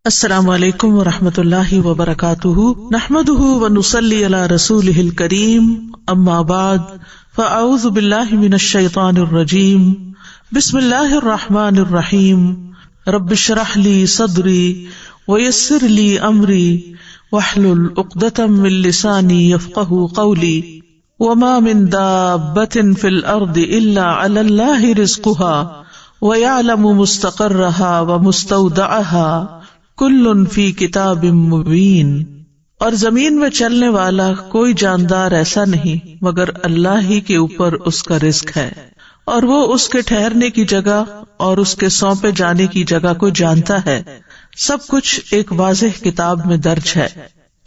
السلام علیکم ورحمۃ اللہ وبرکاتہ، نحمده ونصلی علی رسولہ الکریم، اما بعد فاعوذ باللہ من الشیطان الرجیم، بسم اللہ الرحمن الرحیم، رب اشرح لی صدری ویسر لی امری واحلل عقدۃ من لسانی یفقہوا قولی، وما من دابۃ فی الارض الا علی اللہ رزقها ویعلم مستقرها ومستودعها کل فی کتاب مبین۔ اور زمین میں چلنے والا کوئی جاندار ایسا نہیں مگر اللہ ہی کے اوپر اس کا رزق ہے، اور وہ اس کے ٹھہرنے کی جگہ اور اس کے سونپے جانے کی جگہ کو جانتا ہے۔ سب کچھ ایک واضح کتاب میں درج ہے۔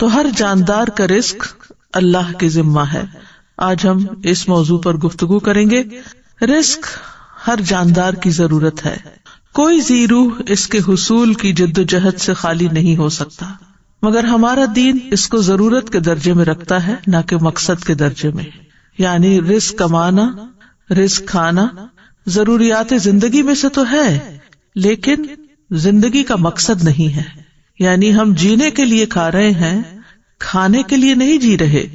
تو ہر جاندار کا رزق اللہ کے ذمہ ہے۔ آج ہم اس موضوع پر گفتگو کریں گے۔ رزق ہر جاندار کی ضرورت ہے، کوئی ذی روح اس کے حصول کی جد و جہد سے خالی نہیں ہو سکتا، مگر ہمارا دین اس کو ضرورت کے درجے میں رکھتا ہے، نہ کہ مقصد کے درجے میں۔ یعنی رزق کمانا، رزق کھانا ضروریات زندگی میں سے تو ہے، لیکن زندگی کا مقصد نہیں ہے۔ یعنی ہم جینے کے لیے کھا رہے ہیں، کھانے کے لیے نہیں جی رہے۔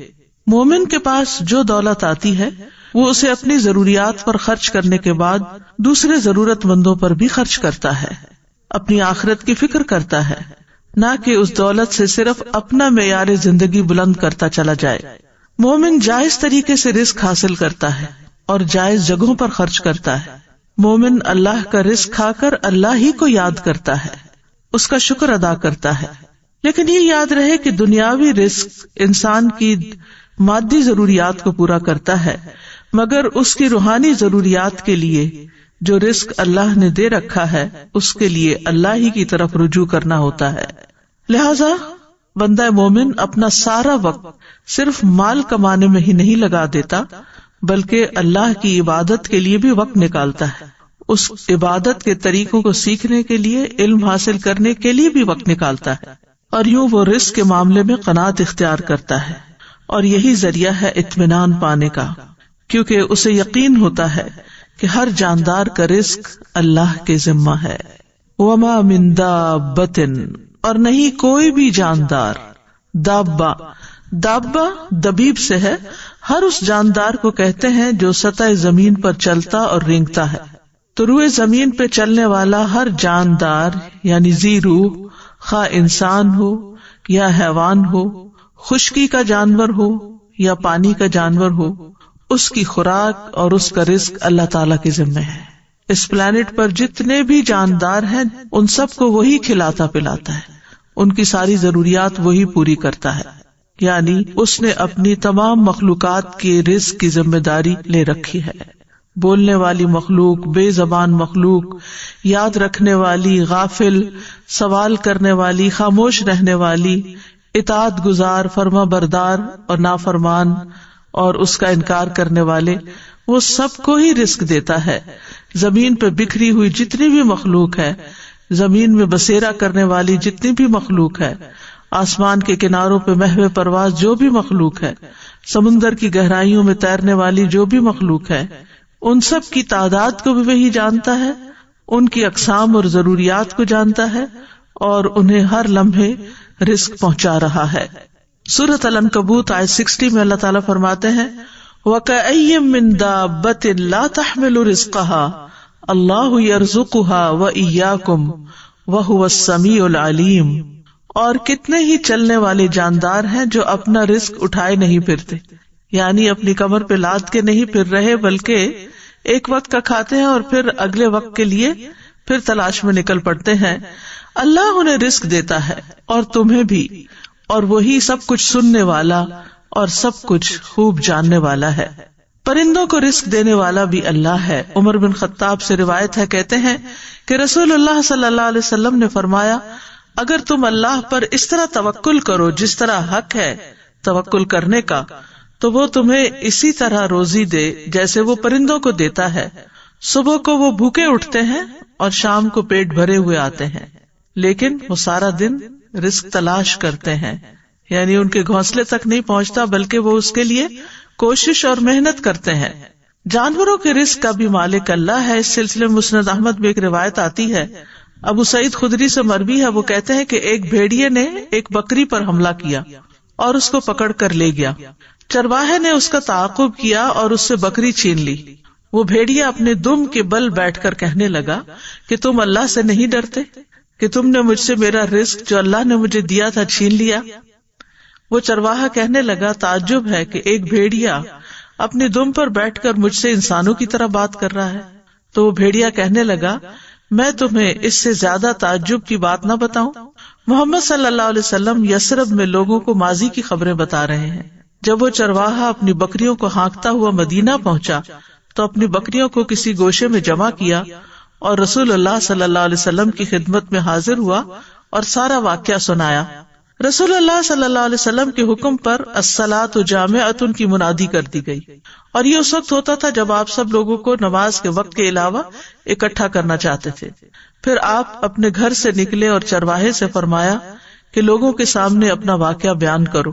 مومن کے پاس جو دولت آتی ہے وہ اسے اپنی ضروریات پر خرچ کرنے کے بعد دوسرے ضرورت مندوں پر بھی خرچ کرتا ہے، اپنی آخرت کی فکر کرتا ہے، نہ کہ اس دولت سے صرف اپنا معیار زندگی بلند کرتا چلا جائے۔ مومن جائز طریقے سے رزق حاصل کرتا ہے اور جائز جگہوں پر خرچ کرتا ہے۔ مومن اللہ کا رزق کھا کر اللہ ہی کو یاد کرتا ہے، اس کا شکر ادا کرتا ہے۔ لیکن یہ یاد رہے کہ دنیاوی رزق انسان کی مادی ضروریات کو پورا کرتا ہے، مگر اس کی روحانی ضروریات کے لیے جو رزق اللہ نے دے رکھا ہے اس کے لیے اللہ ہی کی طرف رجوع کرنا ہوتا ہے۔ لہذا بندہ مومن اپنا سارا وقت صرف مال کمانے میں ہی نہیں لگا دیتا، بلکہ اللہ کی عبادت کے لیے بھی وقت نکالتا ہے، اس عبادت کے طریقوں کو سیکھنے کے لیے، علم حاصل کرنے کے لیے بھی وقت نکالتا ہے، اور یوں وہ رزق کے معاملے میں قناعت اختیار کرتا ہے، اور یہی ذریعہ ہے اطمینان پانے کا، کیونکہ اسے یقین ہوتا ہے کہ ہر جاندار کا رزق اللہ کے ذمہ ہے۔ وما من دابۃ، اور نہیں کوئی بھی جاندار۔ دابہ دبیب سے ہے، ہر اس جاندار کو کہتے ہیں جو سطح زمین پر چلتا اور رینگتا ہے۔ تو روئے زمین پہ چلنے والا ہر جاندار یعنی ذی روح، خواہ انسان ہو یا حیوان ہو، خشکی کا جانور ہو یا پانی کا جانور ہو، اس کی خوراک اور اس کا رزق اللہ تعالیٰ کے ذمہ ہے۔ اس پلانٹ پر جتنے بھی جاندار ہیں ان سب کو وہی کھلاتا پلاتا ہے، ان کی ساری ضروریات وہی پوری کرتا ہے۔ یعنی اس نے اپنی تمام مخلوقات کے رزق کی ذمہ داری لے رکھی ہے۔ بولنے والی مخلوق، بے زبان مخلوق، یاد رکھنے والی، غافل، سوال کرنے والی، خاموش رہنے والی، اطاعت گزار، فرما بردار اور نافرمان اور اس کا انکار کرنے والے، وہ سب کو ہی رزق دیتا ہے۔ زمین پہ بکھری ہوئی جتنی بھی مخلوق ہے، زمین میں بسیرا کرنے والی جتنی بھی مخلوق ہے، آسمان کے کناروں پہ محو پرواز جو بھی مخلوق ہے، سمندر کی گہرائیوں میں تیرنے والی جو بھی مخلوق ہے، ان سب کی تعداد کو بھی وہی جانتا ہے، ان کی اقسام اور ضروریات کو جانتا ہے، اور انہیں ہر لمحے رزق پہنچا رہا ہے۔ سورۃ العنکبوت آیت 60 میں اللہ تعالیٰ فرماتے ہیں وَكَأَيٍّ مِّن دَابَّةٍ لَا تَحْمِلُ رِزْقَهَا اللَّهُ يَرْزُقُهَا وَإِيَّاكُمْ وَهُوَ السَّمِيعُ الْعَلِيمُ، اور کتنے ہی چلنے والے جاندار ہیں جو اپنا رزق اٹھائے نہیں پھرتے، یعنی اپنی کمر پہ لاد کے نہیں پھر رہے، بلکہ ایک وقت کا کھاتے ہیں اور پھر اگلے وقت کے لیے پھر تلاش میں نکل پڑتے ہیں۔ اللہ انہیں رزق دیتا ہے اور تمہیں بھی، اور وہی سب کچھ سننے والا اور سب کچھ خوب جاننے والا ہے۔ پرندوں کو رزق دینے والا بھی اللہ ہے۔ عمر بن خطاب سے روایت ہے، کہتے ہیں کہ رسول اللہ صلی اللہ علیہ وسلم نے فرمایا، اگر تم اللہ پر اس طرح توکل کرو جس طرح حق ہے توکل کرنے کا، تو وہ تمہیں اسی طرح روزی دے جیسے وہ پرندوں کو دیتا ہے۔ صبح کو وہ بھوکے اٹھتے ہیں اور شام کو پیٹ بھرے ہوئے آتے ہیں، لیکن وہ سارا دن رزق تلاش کرتے ہیں، یعنی ان کے گھونسلے تک نہیں پہنچتا بلکہ وہ اس کے لیے کوشش اور محنت کرتے ہیں۔ جانوروں کے رزق کا بھی مالک اللہ ہے۔ اس سلسلے میں مسند احمد میں ایک روایت آتی ہے، ابو سعید خدری سے مروی ہے، وہ کہتے ہیں کہ ایک بھیڑیے نے ایک بکری پر حملہ کیا اور اس کو پکڑ کر لے گیا. چرواہے نے اس کا تعاقب کیا اور اس سے بکری چھین لی. وہ بھیڑیا اپنے دم کے بل بیٹھ کر کہنے لگا کہ تم اللہ سے نہیں ڈرتے کہ تم نے مجھ سے میرا رزق جو اللہ نے مجھے دیا تھا چھین لیا. وہ چرواہا کہنے لگا تعجب ہے کہ ایک بھیڑیا اپنی دم پر بیٹھ کر مجھ سے انسانوں کی طرح بات کر رہا ہے. تو وہ بھیڑیا کہنے لگا میں تمہیں اس سے زیادہ تعجب کی بات نہ بتاؤں. محمد صلی اللہ علیہ وسلم یثرب میں لوگوں کو ماضی کی خبریں بتا رہے ہیں. جب وہ چرواہا اپنی بکریوں کو ہانکتا ہوا مدینہ پہنچا تو اپنی بکریوں کو کسی گوشے میں جمع کیا اور رسول اللہ صلی اللہ علیہ وسلم کی خدمت میں حاضر ہوا اور سارا واقعہ سنایا. رسول اللہ صلی اللہ علیہ وسلم کے حکم پر الصلاۃ جامعۃ کی منادی کر دی گئی، اور یہ اس وقت ہوتا تھا جب آپ سب لوگوں کو نماز کے وقت کے علاوہ اکٹھا کرنا چاہتے تھے. پھر آپ اپنے گھر سے نکلے اور چرواہے سے فرمایا کہ لوگوں کے سامنے اپنا واقعہ بیان کرو.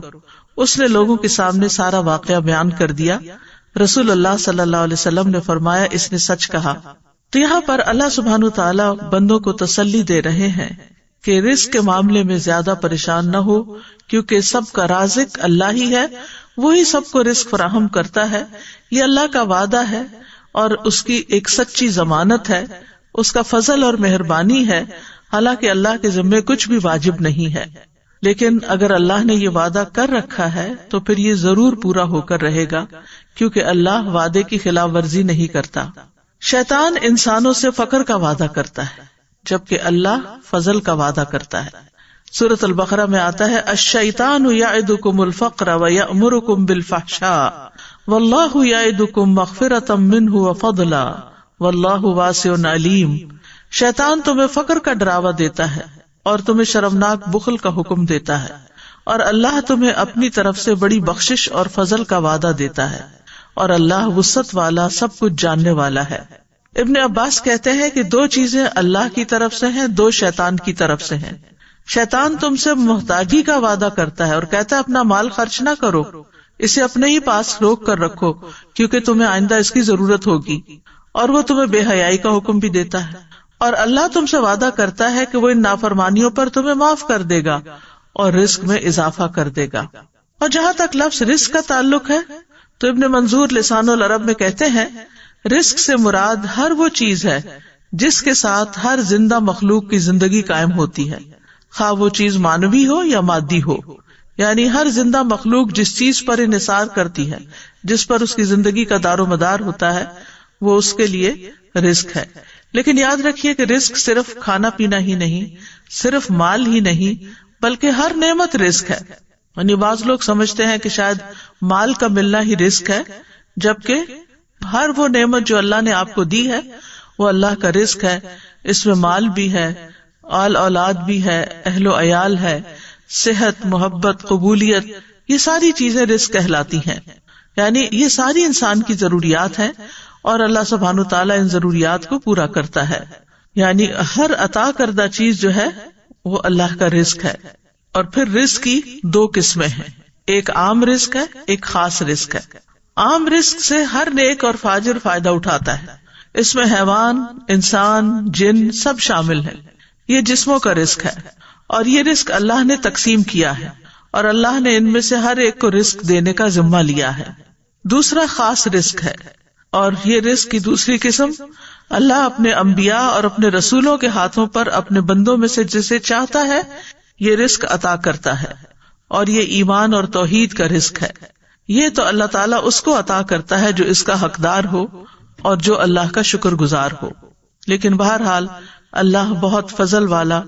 اس نے لوگوں کے سامنے سارا واقعہ بیان کر دیا. رسول اللہ صلی اللہ علیہ وسلم نے فرمایا اس نے سچ کہا. تو یہاں پر اللہ سبحانہ تعالیٰ بندوں کو تسلی دے رہے ہیں کہ رزق کے معاملے میں زیادہ پریشان نہ ہو، کیونکہ سب کا رازق اللہ ہی ہے، وہی سب کو رزق فراہم کرتا ہے. یہ اللہ کا وعدہ ہے اور اس کی ایک سچی ضمانت ہے، اس کا فضل اور مہربانی ہے. حالانکہ اللہ کے ذمے کچھ بھی واجب نہیں ہے، لیکن اگر اللہ نے یہ وعدہ کر رکھا ہے تو پھر یہ ضرور پورا ہو کر رہے گا، کیونکہ اللہ وعدے کی خلاف ورزی نہیں کرتا. شیطان انسانوں سے فقر کا وعدہ کرتا ہے جبکہ اللہ فضل کا وعدہ کرتا ہے. سورۃ البقرہ میں آتا ہے الشیطان یعدکم الفقر ویأمرکم بالفحشاء واللہ یعدکم مغفرۃ منہ وفضلا واللہ واسع علیم. شیطان تمہیں فقر کا ڈراوا دیتا ہے اور تمہیں شرمناک بخل کا حکم دیتا ہے، اور اللہ تمہیں اپنی طرف سے بڑی بخشش اور فضل کا وعدہ دیتا ہے، اور اللہ وسعت والا سب کچھ جاننے والا ہے. ابن عباس کہتے ہیں کہ دو چیزیں اللہ کی طرف سے ہیں، دو شیطان کی طرف سے ہیں. شیطان تم سے محتاجی کا وعدہ کرتا ہے اور کہتا ہے اپنا مال خرچ نہ کرو، اسے اپنے ہی پاس روک کر رکھو کیونکہ تمہیں آئندہ اس کی ضرورت ہوگی، اور وہ تمہیں بے حیائی کا حکم بھی دیتا ہے. اور اللہ تم سے وعدہ کرتا ہے کہ وہ ان نافرمانیوں پر تمہیں معاف کر دے گا اور رزق میں اضافہ کر دے گا. اور جہاں تک لفظ رزق کا تعلق ہے تو ابن منظور لسان العرب میں کہتے ہیں رزق سے مراد ہر وہ چیز ہے جس کے ساتھ ہر زندہ مخلوق کی زندگی قائم ہوتی ہے، خواہ وہ چیز مانوی ہو یا مادی ہو. یعنی ہر زندہ مخلوق جس چیز پر انحصار کرتی ہے، جس پر اس کی زندگی کا دار و مدار ہوتا ہے، وہ اس کے لیے رزق ہے. لیکن یاد رکھیے کہ رزق صرف کھانا پینا ہی نہیں، صرف مال ہی نہیں، بلکہ ہر نعمت رزق ہے. یعنی بعض لوگ سمجھتے ہیں کہ شاید مال کا ملنا ہی رزق ہے، جبکہ ہر وہ نعمت جو اللہ نے آپ کو دی ہے وہ اللہ کا رزق ہے. اس میں مال بھی ہے، آل اولاد بھی ہے، اہل و عیال ہے، صحت، محبت، قبولیت، یہ ساری چیزیں رزق کہلاتی ہیں. یعنی یہ ساری انسان کی ضروریات ہیں اور اللہ سبحانہ تعالیٰ ان ضروریات کو پورا کرتا ہے. یعنی ہر عطا کردہ چیز جو ہے وہ اللہ کا رزق ہے. اور پھر رزق کی دو قسمیں ہیں، ایک عام رزق ہے، ایک خاص رزق ہے. عام رزق سے ہر نیک اور فاجر فائدہ اٹھاتا ہے، اس میں حیوان، انسان، جن سب شامل ہیں. یہ جسموں کا رزق ہے اور یہ رزق اللہ نے تقسیم کیا ہے اور اللہ نے ان میں سے ہر ایک کو رزق دینے کا ذمہ لیا ہے. دوسرا خاص رزق ہے، اور یہ رزق کی دوسری قسم اللہ اپنے انبیاء اور اپنے رسولوں کے ہاتھوں پر اپنے بندوں میں سے جسے چاہتا ہے یہ رزق عطا کرتا ہے، اور یہ ایمان اور توحید کا رزق ہے. یہ تو اللہ تعالیٰ اس کو عطا کرتا ہے جو اس کا حقدار ہو اور جو اللہ کا شکر گزار ہو. لیکن بہرحال اللہ بہت فضل والا،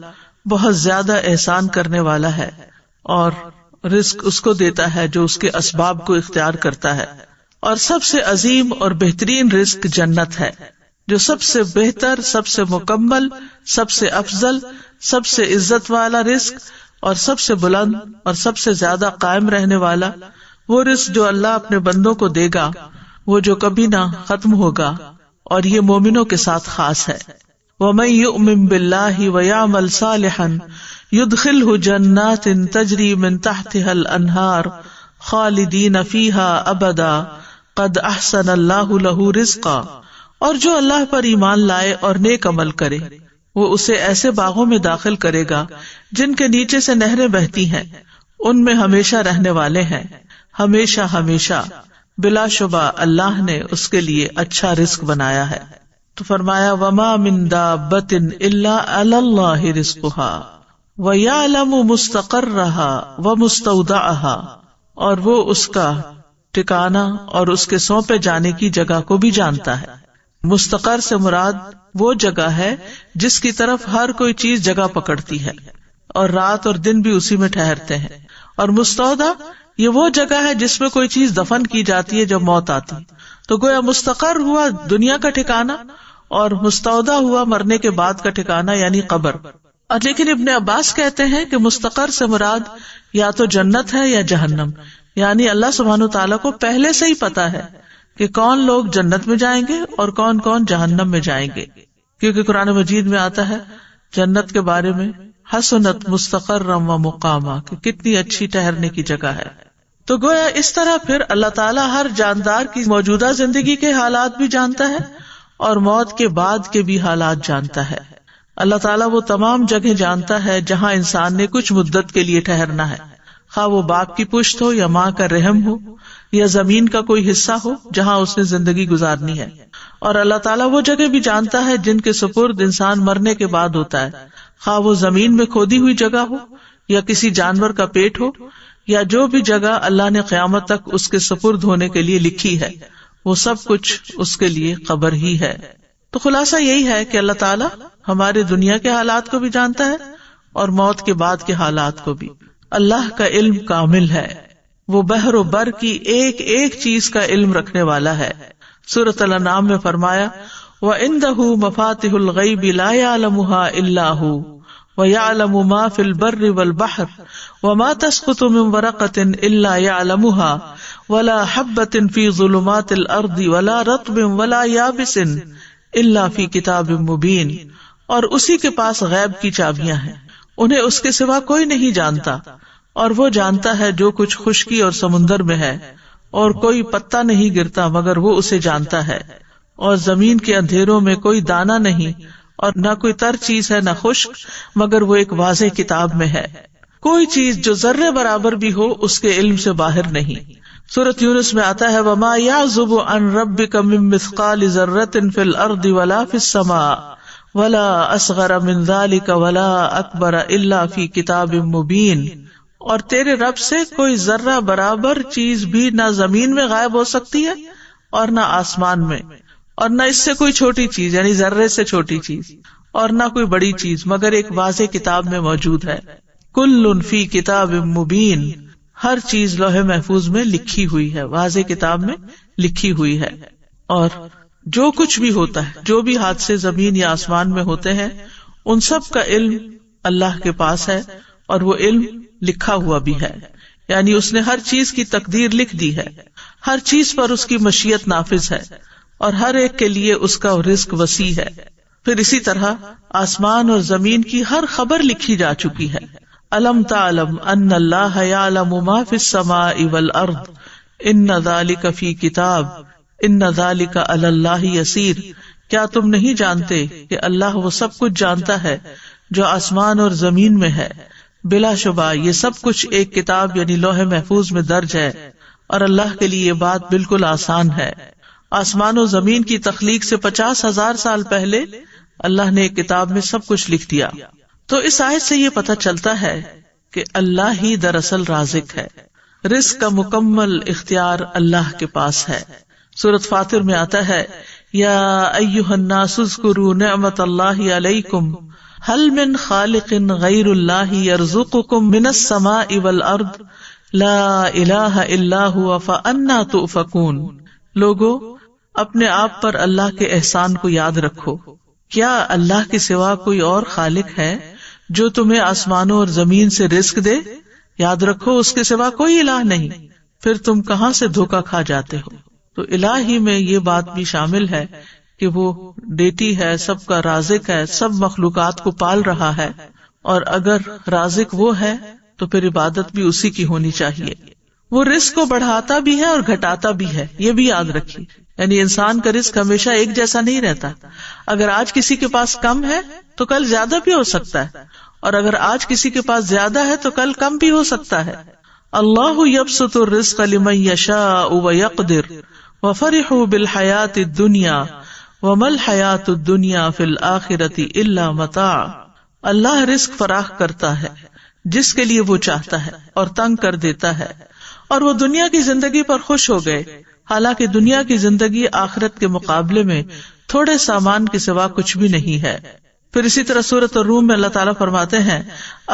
بہت زیادہ احسان کرنے والا ہے، اور رزق اس کو دیتا ہے جو اس کے اسباب کو اختیار کرتا ہے. اور سب سے عظیم اور بہترین رزق جنت ہے، جو سب سے بہتر، سب سے مکمل، سب سے افضل، سب سے عزت والا رزق اور سب سے بلند اور سب سے زیادہ قائم رہنے والا وہ رزق جو اللہ اپنے بندوں کو دے گا، وہ جو کبھی نہ ختم ہوگا، اور یہ مومنوں کے ساتھ خاص ہے. وَمَن يُؤْمِن بِاللَّهِ وَيَعْمَلْ صَالِحًا يُدْخِلْهُ جَنَّاتٍ تَجْرِي مِن تَحْتِهَا الْأَنْهَارُ خَالِدِينَ فِيهَا أَبَدًا قَدْ أَحْسَنَ اللَّهُ لَهُ رِزْقًا. اور جو اللہ پر ایمان لائے اور نیک عمل کرے وہ اسے ایسے باغوں میں داخل کرے گا جن کے نیچے سے نہریں بہتی ہیں، ان میں ہمیشہ رہنے والے ہیں، ہمیشہ ہمیشہ، بلا شبہ اللہ نے اس کے لیے اچھا رزق بنایا ہے۔ تو فرمایا وما من دابۃ الا علی اللہ رزقھا ویعلم مستقرھا ومستودعھا، اور وہ اس کا ٹھکانہ اور اس کے سونپے جانے کی جگہ کو بھی جانتا ہے۔ مستقر سے مراد وہ جگہ ہے جس کی طرف ہر کوئی چیز جگہ پکڑتی ہے اور رات اور دن بھی اسی میں ٹھہرتے ہیں، اور مستودع یہ وہ جگہ ہے جس میں کوئی چیز دفن کی جاتی ہے جب موت آتی، تو گویا مستقر ہوا دنیا کا ٹھکانہ اور مستودع ہوا مرنے کے بعد کا ٹھکانہ یعنی قبر۔ اور لیکن ابن عباس کہتے ہیں کہ مستقر سے مراد یا تو جنت ہے یا جہنم، یعنی اللہ سبحانہ تعالیٰ کو پہلے سے ہی پتا ہے کہ کون لوگ جنت میں جائیں گے اور کون کون جہنم میں جائیں گے، کیونکہ قرآن مجید میں آتا ہے جنت کے بارے میں حسنت مستقرم و مقاما، کہ کتنی اچھی ٹھہرنے کی جگہ ہے۔ تو گویا اس طرح پھر اللہ تعالیٰ ہر جاندار کی موجودہ زندگی کے حالات بھی جانتا ہے اور موت کے بعد کے بھی حالات جانتا ہے۔ اللہ تعالیٰ وہ تمام جگہ جانتا ہے جہاں انسان نے کچھ مدت کے لیے ٹھہرنا ہے، خواہ وہ باپ کی پشت ہو یا ماں کا رحم ہو یا زمین کا کوئی حصہ ہو جہاں اس نے زندگی گزارنی ہے۔ اور اللہ تعالیٰ وہ جگہ بھی جانتا ہے جن کے سپرد انسان مرنے کے بعد ہوتا ہے، خواہ وہ زمین میں کھودی ہوئی جگہ ہو یا کسی جانور کا پیٹ ہو یا جو بھی جگہ اللہ نے قیامت تک اس کے سپرد ہونے کے لیے لکھی ہے، وہ سب کچھ اس کے لیے قبر ہی ہے۔ تو خلاصہ یہی ہے کہ اللہ تعالیٰ ہمارے دنیا کے حالات کو بھی جانتا ہے اور موت کے بعد کے حالات کو بھی۔ اللہ کا علم کامل ہے، وہ بحر و بر کی ایک ایک چیز کا علم رکھنے والا ہے۔ سورۃ الانعام میں فرمایا وَعِندَهُ مَفَاتِحُ الْغَيْبِ لَا يَعْلَمُهَا إِلَّا هُوَ وَيَعْلَمُ مَا فِي الْبَرِّ وَالْبَحْرِ وَمَا تَسْقُطُ مِنْ وَرَقَةٍ إِلَّا يَعْلَمُهَا وَلَا حَبَّةٍ فِي ظُلُمَاتِ الْأَرْضِ وَلَا رَطْبٍ وَلَا يَابِسٍ إِلَّا فِي كِتَابٍ مُبِينٍ، اور اسی کے پاس غیب کی چابیاں ہیں، انہیں اس کے سوا کوئی نہیں جانتا، اور وہ جانتا ہے جو کچھ خشکی اور سمندر میں ہے، اور کوئی پتا نہیں گرتا مگر وہ اسے جانتا ہے، اور زمین کے اندھیروں میں کوئی دانہ نہیں، اور نہ کوئی تر چیز ہے نہ خشک مگر وہ ایک واضح کتاب میں ہے۔ کوئی چیز جو ذرے برابر بھی ہو اس کے علم سے باہر نہیں۔ سورۃ یونس میں آتا ہے وَمَا يَعْزُبُ عَنْ رَبِّكَ مِن مِّثْقَالِ ذَرَّةٍ فِي الْأَرْضِ وَلَا فِي السَّمَاءِ وَلَا أَصْغَرَ مِن ذَلِكَ وَلَا أَكْبَرَ إِلَّا فِي كِتَابٍ مُبِينٍ، اور تیرے رب سے کوئی ذرہ برابر چیز بھی نہ زمین میں غائب ہو سکتی ہے اور نہ آسمان میں، اور نہ اس سے کوئی چھوٹی چیز یعنی ذرے سے چھوٹی چیز اور نہ کوئی بڑی چیز مگر ایک واضح کتاب میں موجود ہے۔ کل فی کتاب مبین، ہر چیز لوح محفوظ میں لکھی ہوئی ہے، واضح کتاب میں لکھی ہوئی ہے۔ اور جو کچھ بھی ہوتا ہے، جو بھی حادثے زمین یا آسمان میں ہوتے ہیں، ان سب کا علم اللہ کے پاس ہے، اور وہ علم لکھا ہوا بھی ہے، یعنی اس نے ہر چیز کی تقدیر لکھ دی ہے، ہر چیز پر اس کی مشیت نافذ ہے، اور ہر ایک کے لیے اس کا رزق وسیع ہے۔ پھر اسی طرح آسمان اور زمین کی ہر خبر لکھی جا چکی ہے۔ الم تعلم ان اللہ یعلم ما فی السماء والارض ان ذلک فی کتاب ان ذلک علی اللہ یسیر، کیا تم نہیں جانتے کہ اللہ وہ سب کچھ جانتا ہے جو آسمان اور زمین میں ہے، بلا شبہ یہ سب کچھ ایک کتاب یعنی لوح محفوظ میں درج ہے، اور اللہ کے لیے یہ بات بالکل آسان ہے۔ آسمان و زمین کی تخلیق سے 50,000 سال پہلے اللہ نے ایک کتاب میں سب کچھ لکھ دیا۔ تو اس آیت سے یہ پتہ چلتا ہے کہ اللہ ہی دراصل رازق ہے، رزق کا مکمل اختیار اللہ کے پاس ہے۔ سورۃ فاطر میں آتا ہے یا ایھا الناس اذکروا نعمت اللہ علیکم هل من خالق غیر اللہ یرزقکم من السماء والارض لا الہ الا هو فانا تؤفکون۔ لوگو اپنے آپ پر اللہ کے احسان کو یاد رکھو، کیا اللہ کے سوا کوئی اور خالق ہے جو تمہیں آسمانوں اور زمین سے رزق دے؟ یاد رکھو اس کے سوا کوئی الہ نہیں، پھر تم کہاں سے دھوکا کھا جاتے ہو۔ تو الہ ہی میں یہ بات بھی شامل ہے کہ وہ ڈیٹی ہے، سب کا رازق ہے، سب مخلوقات کو پال رہا ہے، اور اگر رازق وہ ہے تو پھر عبادت بھی اسی کی ہونی چاہیے۔ وہ رزق کو بڑھاتا بھی ہے اور گھٹاتا بھی ہے، یہ بھی یاد رکھیے، یعنی انسان کا رزق ہمیشہ ایک جیسا نہیں رہتا۔ اگر آج کسی کے پاس کم ہے تو کل زیادہ بھی ہو سکتا ہے، اور اگر آج کسی کے پاس زیادہ ہے تو کل کم بھی ہو سکتا ہے. اللہ یبسط الرزق لمن یشاء ویقدر وفرحوا بالحیاۃ الدنیا وما الحیاۃ الدنیا فی الآخرۃ الا متاع. اللہ رزق فراخ کرتا ہے جس کے لیے وہ چاہتا ہے اور تنگ کر دیتا ہے، اور وہ دنیا کی زندگی پر خوش ہو گئے، حالانکہ دنیا کی زندگی آخرت کے مقابلے میں تھوڑے سامان کے سوا کچھ بھی نہیں ہے. پھر اسی طرح سورۃ الروم میں اللہ تعالیٰ فرماتے ہیں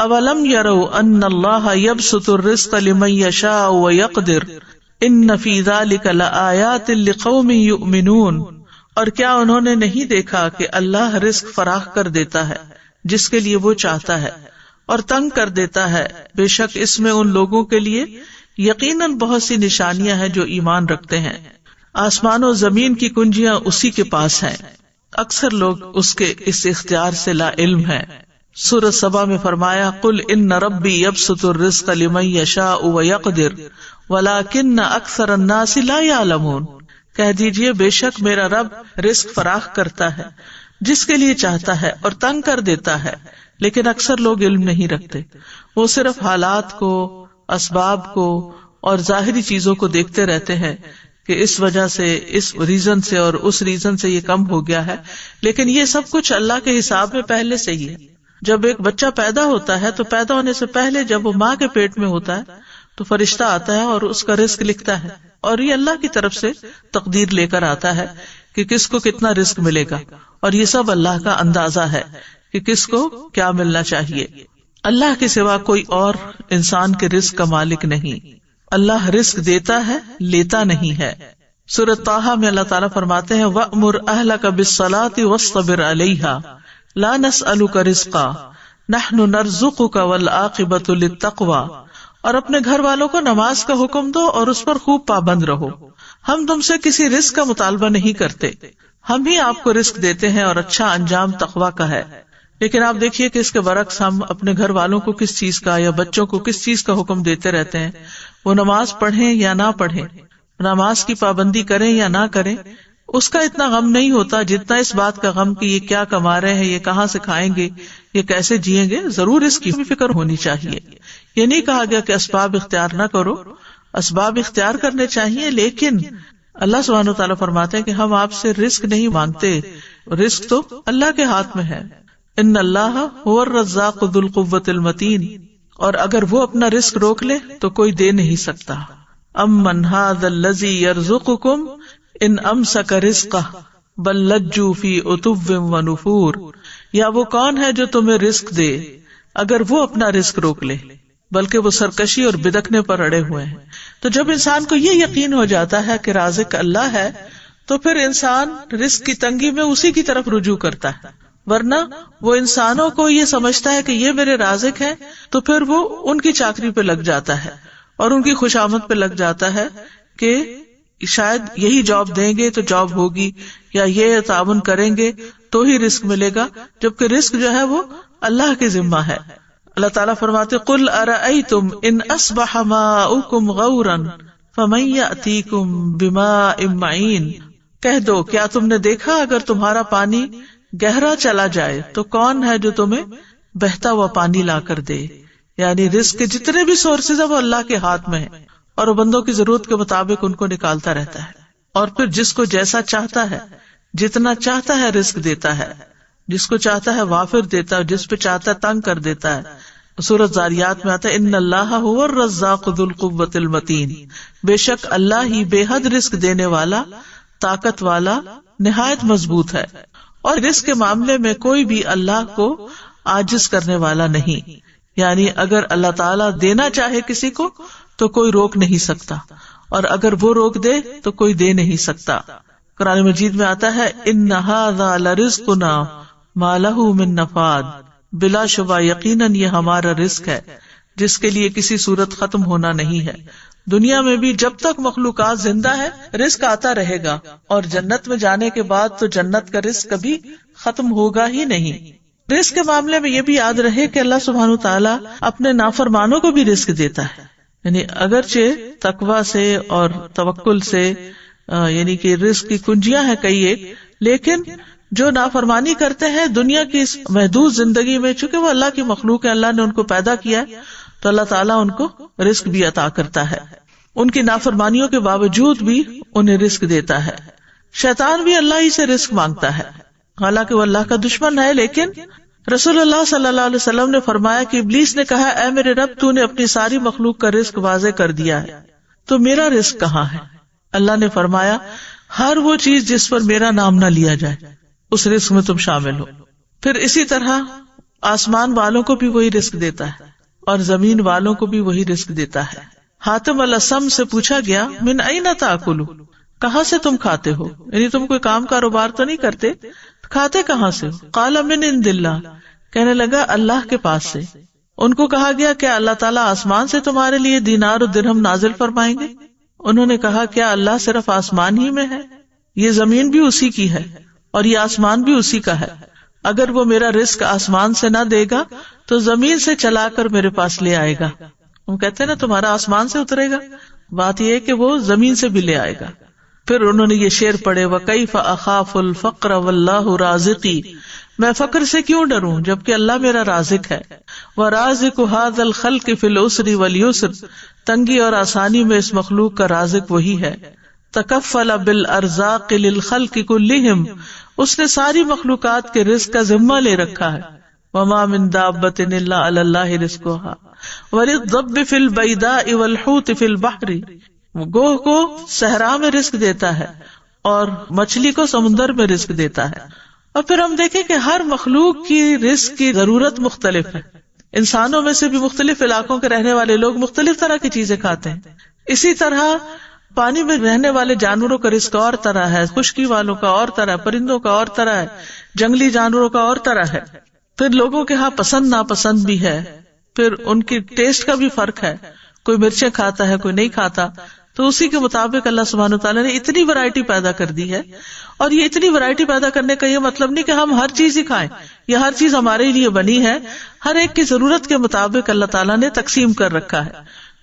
اولم یروا ان اللہ یبسط الرزق لمن یشاء ویقدر ان فی ذلک لآیات لقوم یؤمنون. اور کیا انہوں نے نہیں دیکھا کہ اللہ رزق فراخ کر دیتا ہے جس کے لیے وہ چاہتا ہے اور تنگ کر دیتا ہے، بے شک اس میں ان لوگوں کے لیے یقیناً بہت سی نشانیاں ہیں جو ایمان رکھتے ہیں. آسمان و زمین کی کنجیاں اسی کے پاس ہیں، اکثر لوگ اس کے اس اختیار سے لا علم ہیں. سورۃ سبا میں فرمایا قل ان ربی یبسط الرزق لمن یشاء ویقدر ولکن اکثر الناس لا یعلمون. کہہ دیجئے بے شک میرا رب رزق فراخ کرتا ہے جس کے لیے چاہتا ہے اور تنگ کر دیتا ہے، لیکن اکثر لوگ علم نہیں رکھتے. وہ صرف حالات کو، اسباب کو اور ظاہری چیزوں کو دیکھتے رہتے ہیں کہ اس وجہ سے، اس ریزن سے اور اس ریزن سے یہ کم ہو گیا ہے، لیکن یہ سب کچھ اللہ کے حساب میں پہلے سے ہی ہے. جب ایک بچہ پیدا ہوتا ہے تو پیدا ہونے سے پہلے جب وہ ماں کے پیٹ میں ہوتا ہے تو فرشتہ آتا ہے اور اس کا رزق لکھتا ہے، اور یہ اللہ کی طرف سے تقدیر لے کر آتا ہے کہ کس کو کتنا رزق ملے گا، اور یہ سب اللہ کا اندازہ ہے کہ کس کو کیا ملنا چاہیے. اللہ کے سوا کوئی اور انسان کے رزق کا مالک نہیں. اللہ رزق دیتا ہے، لیتا نہیں ہے. سورۃ طٰہٰ میں اللہ تعالیٰ فرماتے ہیں وَأْمُرْ أَهْلَكَ بِالصَّلَاةِ وَاصْطَبِرْ عَلَيْهَا لَا نَسْأَلُكَ رِزْقًا نَحْنُ نَرْزُقُكَ وَالْعَاقِبَةُ لِلتَّقْوَىٰ. اور اپنے گھر والوں کو نماز کا حکم دو اور اس پر خوب پابند رہو. ہم تم سے کسی رزق کا مطالبہ نہیں کرتے، ہم ہی آپ کو رزق دیتے ہیں اور اچھا انجام تقویٰ کا ہے. لیکن آپ دیکھیے کہ اس کے برعکس ہم اپنے گھر والوں کو کس چیز کا یا بچوں کو کس چیز کا حکم دیتے رہتے ہیں. وہ نماز پڑھیں یا نہ پڑھیں، نماز کی پابندی کریں یا نہ کریں، اس کا اتنا غم نہیں ہوتا جتنا اس بات کا غم کہ یہ کیا کما رہے ہیں، یہ کہاں سے کھائیں گے، یہ کیسے جیئیں گے. ضرور اس کی بھی فکر ہونی چاہیے. یہ نہیں کہا گیا کہ اسباب اختیار نہ کرو، اسباب اختیار کرنے چاہیے، لیکن اللہ سبحانہ وتعالیٰ فرماتے ہیں کہ ہم آپ سے رزق نہیں مانگتے، رزق تو اللہ کے ہاتھ میں ہے. ان اللہ هو الرزاق ذو القوۃ المتین. اور اگر وہ اپنا رزق روک لے تو کوئی دے نہیں سکتا. امن ھذا الذی یرزقکم ان امسک رزقہ بل لجوا فی عتو ونفور. یا وہ کون ہے جو تمہیں رزق دے اگر وہ اپنا رزق روک لے، بلکہ وہ سرکشی اور بدکنے پر اڑے ہوئے ہیں. تو جب انسان کو یہ یقین ہو جاتا ہے کہ رازق اللہ ہے تو پھر انسان رزق کی تنگی میں اسی کی طرف رجوع کرتا ہے. ورنہ وہ انسانوں کو یہ سمجھتا ہے کہ یہ میرے رازق ہیں تو پھر وہ ان کی چاکری پہ لگ جاتا ہے اور ان کی خوشامد پہ لگ جاتا ہے کہ شاید یہی جاب دیں گے تو جاب ہوگی، یا یہ تعاون کریں گے تو ہی رزق ملے گا، جبکہ رزق جو ہے وہ اللہ کے ذمہ ہے. اللہ تعالیٰ فرماتے قل ارأیتم ان اصبح ماؤکم غورا فمن یأتیکم بماء معین. کہہ دو کیا تم نے دیکھا اگر تمہارا پانی گہرا چلا جائے تو کون ہے جو تمہیں بہتا ہوا پانی لا کر دے. یعنی رزق کے جتنے بھی سورسز ہیں وہ اللہ کے ہاتھ میں ہیں، اور وہ بندوں کی ضرورت کے مطابق ان کو نکالتا رہتا ہے، اور پھر جس کو جیسا چاہتا ہے، جتنا چاہتا ہے رزق دیتا ہے، جس کو چاہتا ہے وافر دیتا ہے، جس پہ چاہتا ہے تنگ کر دیتا ہے. سورۃ ذاریات میں آتا ہے ان اللہ هو الرزاق ذو القوۃ المتین. بے شک اللہ ہی بے حد رزق دینے والا، طاقت والا، نہایت مضبوط ہے. اور رزق کے معاملے میں کوئی بھی اللہ کو عاجز کرنے والا نہیں. یعنی اگر اللہ تعالیٰ دینا چاہے کسی کو تو کوئی روک نہیں سکتا، اور اگر وہ روک دے تو کوئی دے نہیں سکتا. قرآن مجید میں آتا ہے ان ھذا لرزقنا ما لہ من نفاد. بلا شبہ یقیناً یہ ہمارا رزق ہے جس کے لیے کسی صورت ختم ہونا نہیں ہے. دنیا میں بھی جب تک مخلوقات زندہ ہے رزق آتا رہے گا، اور جنت میں جانے کے بعد تو جنت کا رزق کبھی ختم ہوگا ہی نہیں. رزق کے معاملے میں یہ بھی یاد رہے کہ اللہ سبحانہ تعالیٰ اپنے نافرمانوں کو بھی رزق دیتا ہے. یعنی اگرچہ تقویٰ سے اور توکل سے یعنی کہ رزق کی کنجیاں ہیں کئی ایک، لیکن جو نافرمانی کرتے ہیں دنیا کی اس محدود زندگی میں، چونکہ وہ اللہ کی مخلوق ہے، اللہ نے ان کو پیدا کیا ہے، تو اللہ تعالیٰ ان کو رزق بھی عطا کرتا ہے، ان کی نافرمانیوں کے باوجود بھی انہیں رزق دیتا ہے۔ شیطان بھی اللہ ہی سے رزق مانگتا ہے، حالانکہ وہ اللہ کا دشمن ہے، لیکن رسول اللہ صلی اللہ علیہ وسلم نے فرمایا کہ ابلیس نے کہا، اے میرے رب، تو نے اپنی ساری مخلوق کا رزق واضح کر دیا ہے، تو میرا رزق کہاں ہے؟ اللہ نے فرمایا، ہر وہ چیز جس پر میرا نام نہ لیا جائے اس رزق میں تم شامل ہو۔ پھر اسی طرح آسمان والوں کو بھی وہی رزق دیتا ہے اور زمین والوں کو بھی وہی رزق دیتا ہے۔ حاتم الاسم سے پوچھا گیا، من این تاکلوا، کہاں سے تم کھاتے ہو؟ یعنی تم کوئی کام کاروبار تو نہیں کرتے، کھاتے کہاں سے ہو؟ قال من عند اللہ، کہنے لگا اللہ کے پاس سے۔ ان کو کہا گیا، کیا اللہ تعالیٰ آسمان سے تمہارے لیے دینار و درہم نازل فرمائیں گے؟ انہوں نے کہا، کیا اللہ صرف آسمان ہی میں ہے؟ یہ زمین بھی اسی کی ہے اور یہ آسمان بھی اسی کا ہے، اگر وہ میرا رزق آسمان سے نہ دے گا تو زمین سے چلا کر میرے پاس لے آئے گا۔ ہم کہتے ہیں نا تمہارا آسمان سے اترے گا، بات یہ ہے کہ وہ زمین سے بھی لے آئے گا۔ پھر انہوں نے یہ شعر پڑھے، وَكَيْفَ أَخَافُ الْفَقْرَ وَاللَّهُ رَازِقِي، میں فقر سے کیوں ڈروں جبکہ اللہ میرا رازق ہے۔ وَرَازِقُ هَذَا الْخَلْقِ فِي الْعُسْرِ وَالْيُسْرِ، تنگی اور آسانی میں اس مخلوق کا رازق وہی ہے۔ تکفل بالارزاق للخلق کلہم، اس نے ساری مخلوقات کے رزق کا ذمہ لے رکھا ہے۔ وما من دابۃ الا علی اللہ رزقها وللضب فی البیداء والحوت فی البحر، گوہ کو صحرا میں رزق دیتا ہے اور مچھلی کو سمندر میں رزق دیتا ہے۔ اور پھر ہم دیکھیں کہ ہر مخلوق کی رزق کی ضرورت مختلف ہے، انسانوں میں سے بھی مختلف علاقوں کے رہنے والے لوگ مختلف طرح کی چیزیں کھاتے ہیں، اسی طرح پانی میں رہنے والے جانوروں کا رزق اور طرح ہے، خشکی والوں کا اور طرح، پرندوں کا اور طرح ہے، جنگلی جانوروں کا اور طرح ہے۔ پھر لوگوں کے ہاں پسند ناپسند بھی ہے، پھر ان کی ٹیسٹ کا بھی فرق ہے، کوئی مرچیں کھاتا ہے کوئی نہیں کھاتا، تو اسی کے مطابق اللہ سبحانہ وتعالیٰ نے اتنی ورائٹی پیدا کر دی ہے۔ اور یہ اتنی ورائٹی پیدا کرنے کا یہ مطلب نہیں کہ ہم ہر چیز ہی کھائیں، یہ ہر چیز ہمارے لیے بنی ہے، ہر ایک کی ضرورت کے مطابق اللہ تعالیٰ نے تقسیم کر رکھا ہے۔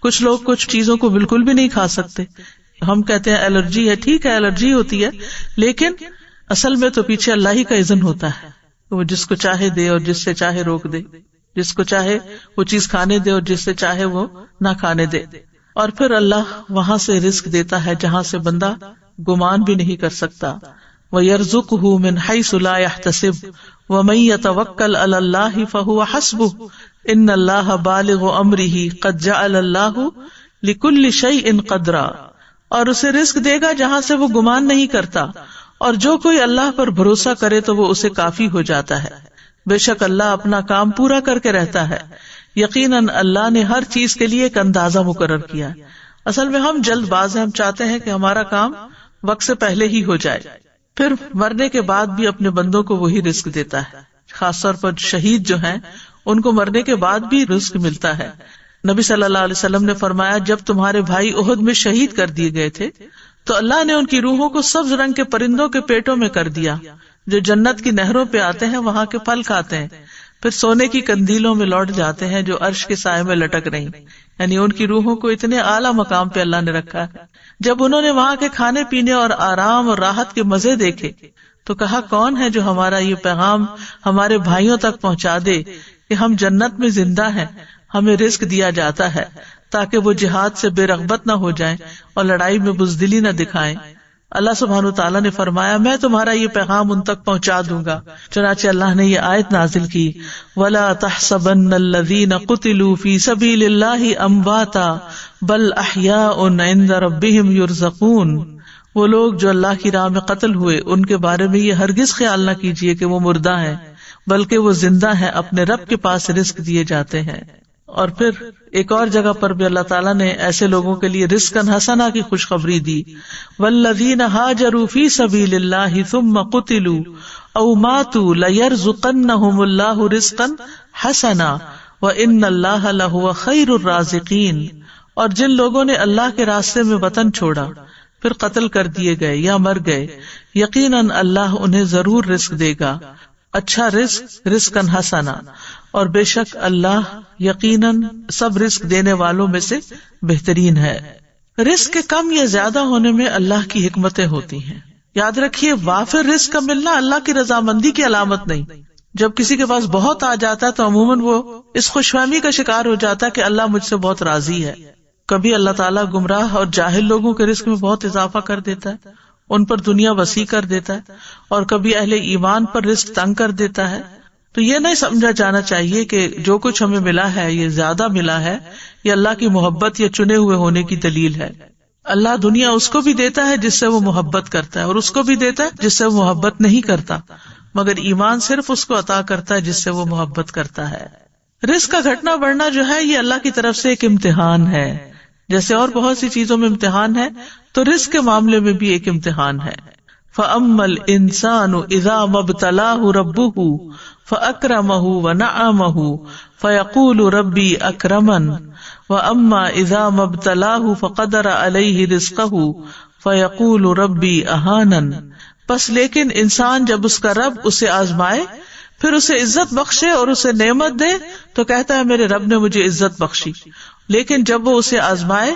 کچھ لوگ کچھ چیزوں کو بالکل بھی نہیں کھا سکتے، ہم کہتے ہیں الرجی ہے، ٹھیک ہے الرجی ہوتی ہے، لیکن اصل میں تو پیچھے اللہ ہی کا اذن ہوتا ہے، وہ جس کو چاہے دے اور جس سے چاہے روک دے، جس کو چاہے وہ چیز کھانے دے اور جس سے چاہے وہ نہ کھانے دے۔ اور پھر اللہ وہاں سے رزق دیتا ہے جہاں سے بندہ گمان بھی نہیں کر سکتا۔ وَيَرْزُقُهُ مِنْ حَيْثُ لَا يَحْتَسِبُ وَمَن يَتَوَكَّلْ عَلَى اللَّهِ فَهُوَ حَسْبُهُ إِنَّ اللَّهَ بَالِغُ أَمْرِهِ قَدْ جَعَلَ اللَّهُ لِكُلِّ شَيْءٍ قَدْرًا، اور اسے رزق دے گا جہاں سے وہ گمان نہیں کرتا، اور جو کوئی اللہ پر بھروسہ کرے تو وہ اسے کافی ہو جاتا ہے۔ بے شک اللہ اپنا کام پورا کر کے رہتا ہے، یقیناً اللہ نے ہر چیز کے لیے ایک اندازہ مقرر کیا۔ اصل میں ہم جلد باز ہیں، ہم چاہتے ہیں کہ ہمارا کام وقت سے پہلے ہی ہو جائے، پھر مرنے کے بعد بھی اپنے بندوں کو وہی رزق دیتا ہے، خاص طور پر شہید جو ہیں ان کو مرنے کے بعد بھی رزق ملتا ہے۔ نبی صلی اللہ علیہ وسلم نے فرمایا، جب تمہارے بھائی احد میں شہید کر دیے گئے تھے تو اللہ نے ان کی روحوں کو سبز رنگ کے پرندوں کے پیٹوں میں کر دیا، جو جنت کی نہروں پہ آتے ہیں، وہاں کے پھل کھاتے ہیں، پھر سونے کی قندیلوں میں لوٹ جاتے ہیں جو عرش کے سائے میں لٹک رہی، یعنی ان کی روحوں کو اتنے اعلیٰ مقام پہ اللہ نے رکھا ہے۔ جب انہوں نے وہاں کے کھانے پینے اور آرام اور راحت کے مزے دیکھے تو کہا، کون ہے جو ہمارا یہ پیغام ہمارے بھائیوں تک پہنچا دے کہ ہم جنت میں زندہ ہیں، ہمیں رزق دیا جاتا ہے تاکہ وہ جہاد سے بے رغبت نہ ہو جائیں اور لڑائی میں بزدلی نہ دکھائیں۔ اللہ سبحانہ تعالیٰ نے فرمایا، میں تمہارا یہ پیغام ان تک پہنچا دوں گا۔ چنانچہ اللہ نے یہ آیت نازل کی، وَلَا تَحْسَبَنَّ الَّذِينَ قُتِلُوا فِي سَبِيلِ اللَّهِ أَمْوَاتًا بَلْ أَحْيَاءٌ عِندَ رَبِّهِمْ يُرْزَقُونَ، وہ لوگ جو اللہ کی راہ میں قتل ہوئے ان کے بارے میں یہ ہرگز خیال نہ کیجیے کہ وہ مردہ ہیں، بلکہ وہ زندہ ہیں، اپنے رب کے پاس رزق دیے جاتے ہیں۔ اور پھر ایک اور جگہ پر بھی اللہ تعالیٰ نے ایسے لوگوں کے لیے رزقا حسنا کی خوشخبری دی، والذین ہاجروا فی سبیل اللہ ثم قتلوا او ماتوا لیرزقنہم اللہ رزقا حسنا وان اللہ لہو خیر الرازقین، اور جن لوگوں نے اللہ کے راستے میں وطن چھوڑا پھر قتل کر دیے گئے یا مر گئے، یقیناً اللہ انہیں ضرور رزق دے گا، اچھا رزق، رزقا حسنا، اور بے شک اللہ یقیناً سب رزق دینے والوں میں سے بہترین ہے۔ رزق کے کم یا زیادہ ہونے میں اللہ کی حکمتیں ہوتی ہیں، یاد رکھیے وافر رزق کا ملنا اللہ کی رضامندی کی علامت نہیں. جب کسی کے پاس بہت آ جاتا ہے تو عموماً وہ اس خوش فہمی کا شکار ہو جاتا ہے کہ اللہ مجھ سے بہت راضی ہے. کبھی اللہ تعالیٰ گمراہ اور جاہل لوگوں کے رزق میں بہت اضافہ کر دیتا ہے، ان پر دنیا وسیع کر دیتا ہے، اور کبھی اہل ایمان پر رزق تنگ کر دیتا ہے. تو یہ نہیں سمجھا جانا چاہیے کہ جو کچھ ہمیں ملا ہے یہ زیادہ ملا ہے، یہ اللہ کی محبت یا چنے ہوئے ہونے کی دلیل ہے. اللہ دنیا اس کو بھی دیتا ہے جس سے وہ محبت کرتا ہے، اور اس کو بھی دیتا ہے جس سے وہ محبت نہیں کرتا، مگر ایمان صرف اس کو عطا کرتا ہے جس سے وہ محبت کرتا ہے. رزق کا گھٹنا بڑھنا جو ہے یہ اللہ کی طرف سے ایک امتحان ہے. جیسے اور بہت سی چیزوں میں امتحان ہے تو رزق کے معاملے میں بھی ایک امتحان ہے. فَأَمَّا الْإِنسَانُ إِذَا مَا ابْتَلَاهُ رَبُّهُ فَأَكْرَمَهُ وَنَعَّمَهُ فَيَقُولُ رَبِّي أَكْرَمَنِ وَأَمَّا إِذَا مَا ابْتَلَاهُ فَقَدَرَ عَلَيْهِ رِزْقَهُ فَيَقُولُ رَبِّي أَهَانَنِ. بس لیکن انسان جب اس کا رب اسے آزمائے، پھر اسے عزت بخشے اور اسے نعمت دے تو کہتا ہے میرے رب نے مجھے عزت بخشی. لیکن جب وہ اسے آزمائے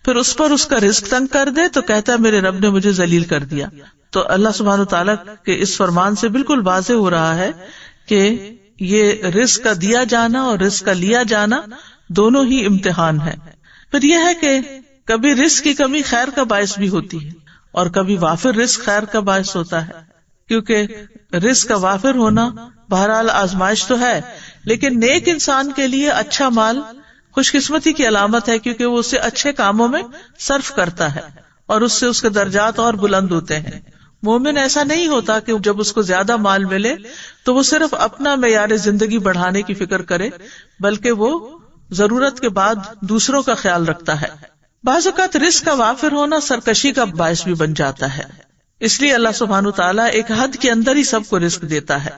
پھر اس پر اس کا رزق تنگ کر دے تو کہتا ہے میرے رب نے مجھے ذلیل کر دیا. تو اللہ سبحانہ وتعالیٰ کے اس فرمان سے بالکل واضح ہو رہا ہے کہ یہ رزق کا دیا جانا اور رزق کا لیا جانا دونوں ہی امتحان ہے. پھر یہ ہے کہ کبھی رزق کی کمی خیر کا باعث بھی ہوتی ہے اور کبھی وافر رزق خیر کا باعث ہوتا ہے، کیونکہ رزق کا وافر ہونا بہرحال آزمائش تو ہے، لیکن نیک انسان کے لیے اچھا مال خوش قسمتی کی علامت ہے، کیونکہ وہ اسے اچھے کاموں میں صرف کرتا ہے اور اس سے اس کے درجات اور بلند ہوتے ہیں. مومن ایسا نہیں ہوتا کہ جب اس کو زیادہ مال ملے تو وہ صرف اپنا معیار زندگی بڑھانے کی فکر کرے، بلکہ وہ ضرورت کے بعد دوسروں کا خیال رکھتا ہے. بعض اوقات رزق کا وافر ہونا سرکشی کا باعث بھی بن جاتا ہے، اس لیے اللہ سبحانہ تعالیٰ ایک حد کے اندر ہی سب کو رزق دیتا ہے.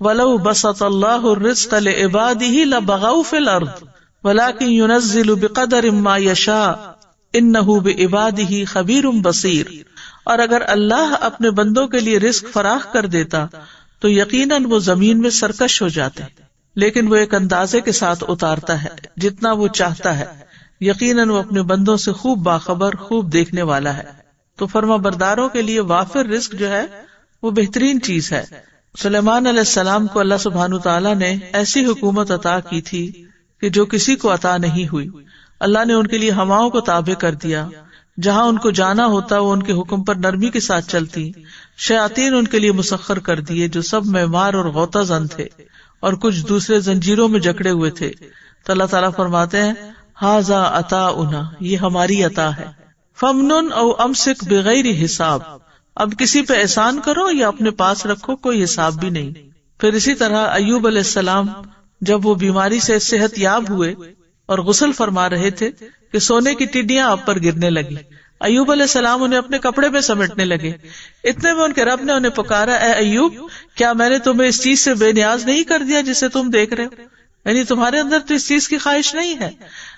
وَلَوْ بَسَطَ اللَّهُ الرِّزْقَ لِعِبَادِهِ لَبَغَوْا فِي الْأَرْضِ وَلَكِنْ يُنَزِّلُ بِقَدَرٍ مَا يَشَاءُ إِنَّهُ بِعِبَادِهِ خَبِيرٌ بَصِيرٌ. اور اگر اللہ اپنے بندوں کے لیے رزق فراخ کر دیتا تو یقیناً وہ زمین میں سرکش ہو جاتے، لیکن وہ ایک اندازے کے ساتھ اتارتا ہے جتنا وہ چاہتا ہے. یقیناً وہ اپنے بندوں سے خوب باخبر، خوب دیکھنے والا ہے. تو فرما برداروں کے لیے وافر رزق جو ہے وہ بہترین چیز ہے. سلیمان علیہ السلام کو اللہ سبحانہ تعالیٰ نے ایسی حکومت عطا کی تھی کہ جو کسی کو عطا نہیں ہوئی. اللہ نے ان کے لیے ہواؤں کو تابع کر دیا، جہاں ان کو جانا ہوتا وہ ان کے حکم پر نرمی کے ساتھ چلتی. شیاطین ان کے لیے مسخر کر دیے جو سب معمار اور غوطہ زن تھے، اور کچھ دوسرے زنجیروں میں جکڑے ہوئے تھے. تو اللہ تعالیٰ فرماتے ہیں ھذا عطاؤنا، یہ ہماری عطا ہے. فمنن او امسک بغیر حساب، اب کسی پہ احسان کرو یا اپنے پاس رکھو، کوئی حساب بھی نہیں. پھر اسی طرح ایوب علیہ السلام جب وہ بیماری سے صحت یاب ہوئے اور غسل فرما رہے تھے کہ سونے کی ٹڈیاں آپ پر گرنے لگی. ایوب علیہ السلام انہیں اپنے کپڑے میں سمیٹنے لگے. اتنے میں ان کے رب نے انہیں پکارا، اے ایوب، کیا میں نے تمہیں اس چیز سے بے نیاز نہیں کر دیا جسے تم دیکھ رہے ہو؟ یعنی تمہارے اندر تو اس چیز کی خواہش نہیں ہے؟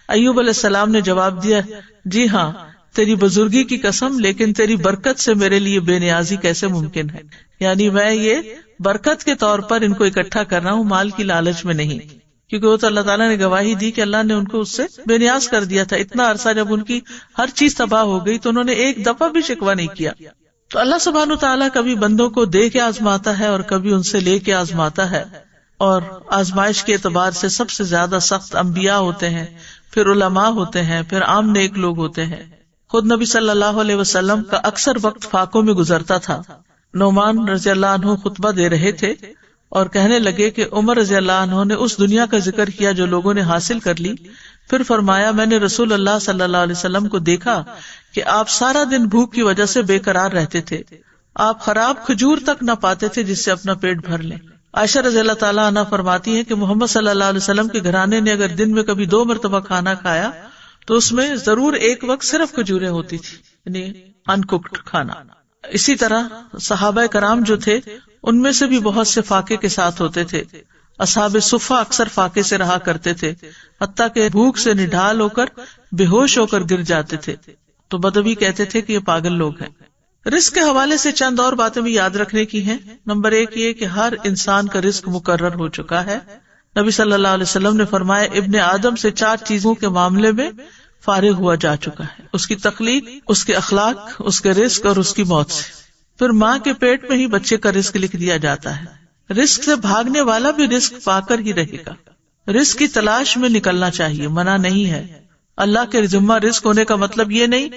ایوب علیہ السلام نے جواب دیا، جی ہاں، تیری بزرگی کی قسم، لیکن تیری برکت سے میرے لیے بے نیازی کیسے ممکن ہے؟ یعنی میں یہ برکت کے طور پر ان کو اکٹھا کر رہا ہوں، مال کی لالچ میں نہیں. کیونکہ وہ تو اللہ تعالیٰ نے گواہی دی کہ اللہ نے ان کو اس سے بے نیاز کر دیا تھا. اتنا عرصہ جب ان کی ہر چیز تباہ ہو گئی تو انہوں نے ایک دفعہ بھی شکوہ نہیں کیا. تو اللہ سبحانہ وتعالیٰ کبھی بندوں کو دے کے آزماتا ہے اور کبھی ان سے لے کے آزماتا ہے. اور آزمائش کے اعتبار سے سب سے زیادہ سخت انبیاء ہوتے ہیں، پھر علماء ہوتے ہیں، پھر عام نیک لوگ ہوتے ہیں. خود نبی صلی اللہ علیہ وسلم کا اکثر وقت فاقوں میں گزرتا تھا. نعمان رضی اللہ عنہ خطبہ دے رہے تھے اور کہنے لگے کہ عمر رضی اللہ عنہ نے اس دنیا کا ذکر کیا جو لوگوں نے حاصل کر لی. پھر فرمایا، میں نے رسول اللہ صلی اللہ علیہ وسلم کو دیکھا کہ آپ سارا دن بھوک کی وجہ سے بے قرار رہتے تھے. آپ خراب کھجور تک نہ پاتے تھے جس سے اپنا پیٹ بھر لیں. عائشہ رضی اللہ تعالیٰ عنہ فرماتی ہے کہ محمد صلی اللہ علیہ وسلم کے گھرانے نے اگر دن میں کبھی 2 مرتبہ کھانا کھایا تو اس میں ضرور ایک وقت صرف کھجوریں ہوتی تھی، یعنی ان کوکڈ کھانا. اسی طرح صحابہ کرام جو تھے ان میں سے بھی بہت سے فاقے کے ساتھ ہوتے تھے. اصحاب صفہ اکثر فاقے سے رہا کرتے تھے، حتیٰ کہ بھوک سے نڈھال ہو کر بے ہوش ہو کر گر جاتے تھے تو بدوی کہتے تھے کہ یہ پاگل لوگ ہیں. رزق کے حوالے سے چند اور باتیں بھی یاد رکھنے کی ہیں. نمبر 1 یہ کہ ہر انسان کا رزق مقرر ہو چکا ہے. نبی صلی اللہ علیہ وسلم نے فرمایا، ابن آدم سے 4 چیزوں کے معاملے میں فارغ ہوا جا چکا ہے، اس کی تخلیق، اس کے اخلاق، اس کے رزق اور اس کی موت سے. پھر ماں کے پیٹ میں ہی بچے کا رزق لکھ دیا جاتا ہے۔ رزق سے بھاگنے والا بھی رزق پا کر ہی رہے گا۔ رزق کی تلاش میں نکلنا چاہیے، منع نہیں ہے۔ اللہ کے ذمہ رزق ہونے کا مطلب یہ نہیں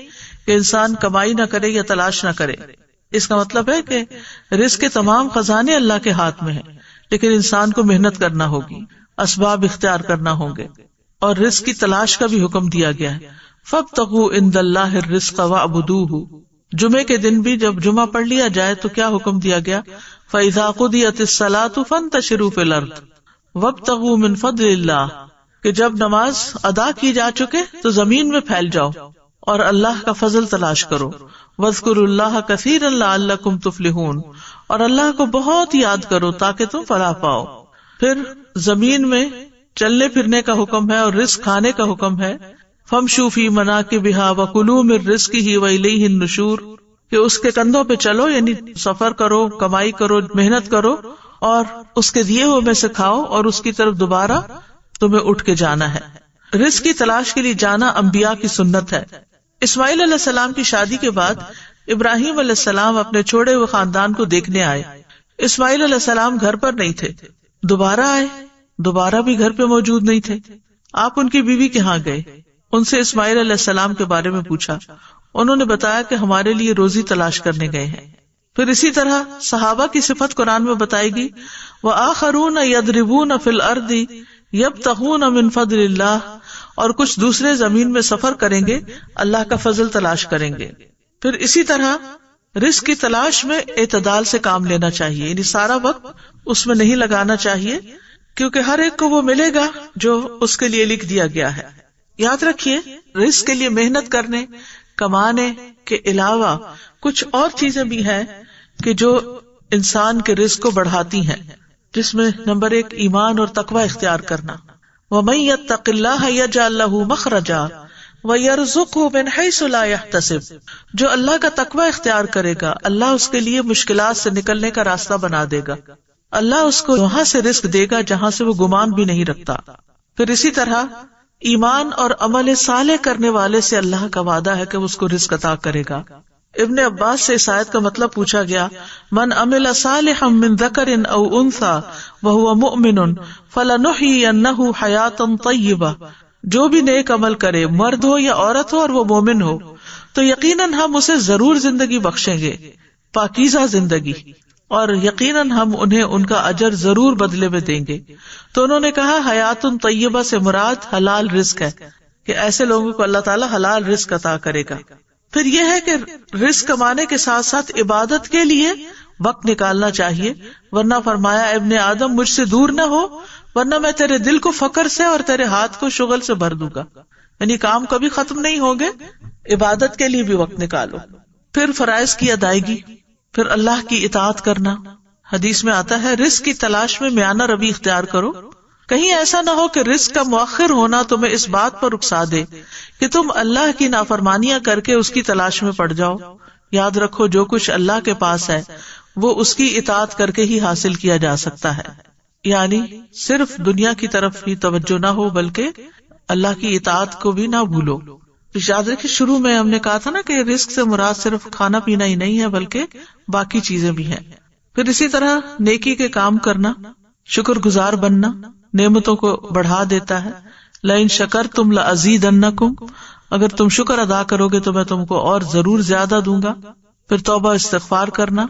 کہ انسان کمائی نہ کرے یا تلاش نہ کرے، اس کا مطلب ہے کہ رزق کے تمام خزانے اللہ کے ہاتھ میں ہیں، لیکن انسان کو محنت کرنا ہوگی، اسباب اختیار کرنا ہوں گے، اور رزق کی تلاش کا بھی حکم دیا گیا ہے۔ فَابْتَغُوا عِندَ اللَّهِ الرِّزْقَ وَاعْبُدُوهُ، جمعے کے دن بھی جب جمعہ پڑھ لیا جائے تو کیا حکم دیا گیا؟ فَإِذَا قُضِيَتِ الصَّلَاةُ فَانتَشِرُوا فِي الْأَرْضِ وَابْتَغُوا مِن فَضْلِ اللَّهِ، کہ جب نماز ادا کی جا چکے تو زمین میں پھیل جاؤ اور اللہ کا فضل تلاش کرو۔ وَاذْكُرُوا اللَّهَ كَثِيرًا لَعَلَّكُمْ تُفْلِحُونَ، اور اللہ کو بہت یاد کرو تاکہ تم فلاح پاؤ۔ پھر زمین میں چلنے پھرنے کا حکم ہے اور رزق کھانے کا حکم ہے۔ فَامْشُوا فِي مَنَاكِبِهَا وَكُلُوا مِن رِّزْقِهِ وَإِلَيْهِ النُّشُورُ، کہ اس کے کندھوں پہ چلو، یعنی سفر کرو، کمائی کرو، محنت کرو، اور اس کے دیے ہوئے میں سے کھاؤ، اور اس کی طرف دوبارہ تمہیں اٹھ کے جانا ہے۔ رزق کی تلاش کے لیے جانا انبیاء کی سنت ہے۔ اسماعیل علیہ السلام کی شادی کے بعد ابراہیم علیہ السلام اپنے چھوڑے ہوئے خاندان کو دیکھنے آئے۔ اسماعیل علیہ السلام گھر پر نہیں تھے، دوبارہ آئے، دوبارہ بھی گھر پہ موجود نہیں تھے۔ آپ ان کی بیوی کے ہاں گئے، ان سے اسماعیل علیہ السلام کے بارے میں پوچھا، انہوں نے بتایا کہ ہمارے لیے روزی تلاش کرنے گئے ہیں۔ پھر اسی طرح صحابہ کی صفت قرآن میں بتائے گی، وَآخَرُونَ يَضْرِبُونَ فِي الْأَرْضِ يَبْتَغُونَ مِن فَضْلِ اللَّهِ، اور کچھ دوسرے زمین میں سفر کریں گے، اللہ کا فضل تلاش کریں گے۔ پھر اسی طرح رزق کی تلاش میں اعتدال سے کام لینا چاہیے، یعنی سارا وقت اس میں نہیں لگانا چاہیے، کیونکہ ہر ایک کو وہ ملے گا جو اس کے لیے لکھ دیا گیا ہے۔ یاد رکھیے، رزق کے لیے محنت کرنے، کمانے کے علاوہ کچھ اور چیزیں بھی ہیں کہ جو انسان کے رزق کو بڑھاتی ہیں، جس میں نمبر 1 ایمان اور تقوی اختیار کرنا۔ وَمَن يَتَّقِ اللَّهَ يَجْعَل لَّهُ مَخْرَجًا وَيَرْزُقْهُ مِنْ حَيْثُ لَا يَحْتَسِبُ، جو اللہ کا تقوی اختیار کرے گا اللہ اس کے لیے مشکلات سے نکلنے کا راستہ بنا دے گا، اللہ اس کو وہاں سے رزق دے گا جہاں سے وہ گمان بھی نہیں رکھتا۔ پھر اسی طرح ایمان اور عمل صالح کرنے والے سے اللہ کا وعدہ ہے کہ وہ اس کو رزق عطا کرے گا۔ ابن عباس سے اس آیت کا مطلب پوچھا گیا، من عمل صالحا من ذکر او انثى وهو مؤمن فلنحيينه حیاتا طیبہ، جو بھی نیک عمل کرے، مرد ہو یا عورت ہو اور وہ مومن ہو، تو یقیناً ہم اسے ضرور زندگی بخشیں گے، پاکیزہ زندگی، اور یقیناً ہم انہیں ان کا اجر ضرور بدلے میں دیں گے۔ تو انہوں نے کہا حیات طیبہ سے مراد حلال رزق ہے، کہ ایسے لوگوں کو اللہ تعالیٰ حلال رزق عطا کرے گا۔ پھر یہ ہے کہ رزق کمانے کے ساتھ ساتھ عبادت کے لیے وقت نکالنا چاہیے، ورنہ فرمایا ابن آدم مجھ سے دور نہ ہو ورنہ میں تیرے دل کو فقر سے اور تیرے ہاتھ کو شغل سے بھر دوں گا، یعنی کام کبھی ختم نہیں ہوں گے، عبادت کے لیے بھی وقت نکالو۔ پھر فرائض کی ادائیگی، پھر اللہ کی اطاعت کرنا۔ حدیث میں آتا ہے رزق کی تلاش میں میانہ روی اختیار کرو، کہیں ایسا نہ ہو کہ رزق کا مؤخر ہونا تمہیں اس بات پر اکسا دے کہ تم اللہ کی نافرمانیاں کر کے اس کی تلاش میں پڑ جاؤ۔ یاد رکھو جو کچھ اللہ کے پاس ہے وہ اس کی اطاعت کر کے ہی حاصل کیا جا سکتا ہے، یعنی صرف دنیا کی طرف ہی توجہ نہ ہو بلکہ اللہ کی اطاعت کو بھی نہ بھولو۔ یاد رکھیں شروع میں ہم نے کہا تھا نا کہ رزق سے مراد صرف کھانا پینا ہی نہیں ہے بلکہ باقی چیزیں بھی ہیں۔ پھر اسی طرح نیکی کے کام کرنا، شکر گزار بننا نعمتوں کو بڑھا دیتا ہے۔ لئن شکرتم لازیدنکم، اگر تم شکر ادا کرو گے تو میں تم کو اور ضرور زیادہ دوں گا۔ پھر توبہ استغفار کرنا،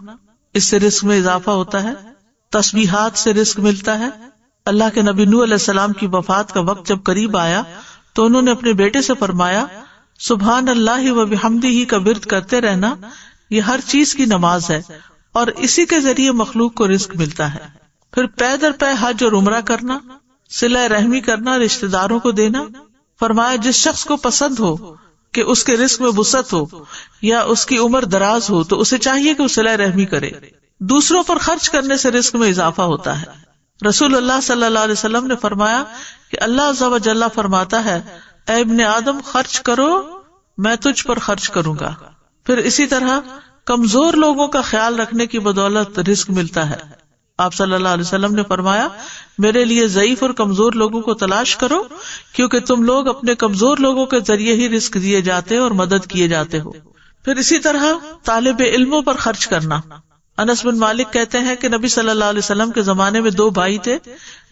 اس سے رزق میں اضافہ ہوتا ہے۔ تسبیحات سے رزق ملتا ہے۔ اللہ کے نبی نوح علیہ السلام کی وفات کا وقت جب قریب آیا تو انہوں نے اپنے بیٹے سے فرمایا سبحان اللہ و بحمدہ کا ورد کرتے رہنا، یہ ہر چیز کی نماز ہے اور اسی کے ذریعے مخلوق کو رزق ملتا ہے۔ پھر پے در پے حج اور عمرہ کرنا، صلہ رحمی کرنا، رشتہ داروں کو دینا۔ فرمایا جس شخص کو پسند ہو کہ اس کے رزق میں وسعت ہو یا اس کی عمر دراز ہو تو اسے چاہیے کہ وہ صلہ رحمی کرے۔ دوسروں پر خرچ کرنے سے رزق میں اضافہ ہوتا ہے۔ رسول اللہ صلی اللہ علیہ وسلم نے فرمایا کہ اللہ عز و جل فرماتا ہے اے ابن آدم خرچ کرو میں تجھ پر خرچ کروں گا۔ پھر اسی طرح کمزور لوگوں کا خیال رکھنے کی بدولت رزق ملتا ہے۔ آپ صلی اللہ علیہ وسلم نے فرمایا میرے لیے ضعیف اور کمزور لوگوں کو تلاش کرو کیونکہ تم لوگ اپنے کمزور لوگوں کے ذریعے ہی رزق دیے جاتے اور مدد کیے جاتے ہو۔ پھر اسی طرح طالب علموں پر خرچ کرنا. انس بن مالک کہتے ہیں کہ نبی صلی اللہ علیہ وسلم کے زمانے میں 2 بھائی تھے،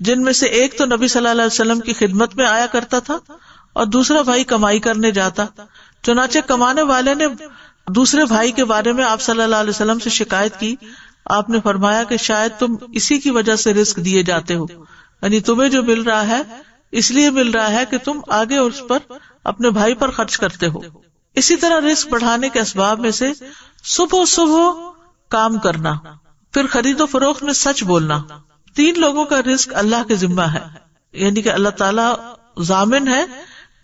جن میں سے ایک تو نبی صلی اللہ علیہ وسلم کی خدمت میں آیا کرتا تھا اور دوسرا بھائی کمائی کرنے جاتا. چنانچہ کمانے والے نے دوسرے بھائی کے بارے میں آپ صلی اللہ علیہ وسلم سے شکایت کی. آپ نے فرمایا کہ شاید تم اسی کی وجہ سے رزق دیے جاتے ہو، یعنی تمہیں جو مل رہا ہے اس لیے مل رہا ہے کہ تم آگے اس پر اپنے بھائی پر خرچ کرتے ہو. اسی طرح رزق بڑھانے کے اسباب میں سے صبح کام کرنا، پھر خرید و فروخت میں سچ بولنا. 3 لوگوں کا رزق اللہ کے ذمہ ہے، یعنی کہ اللہ تعالیٰ ضامن ہے،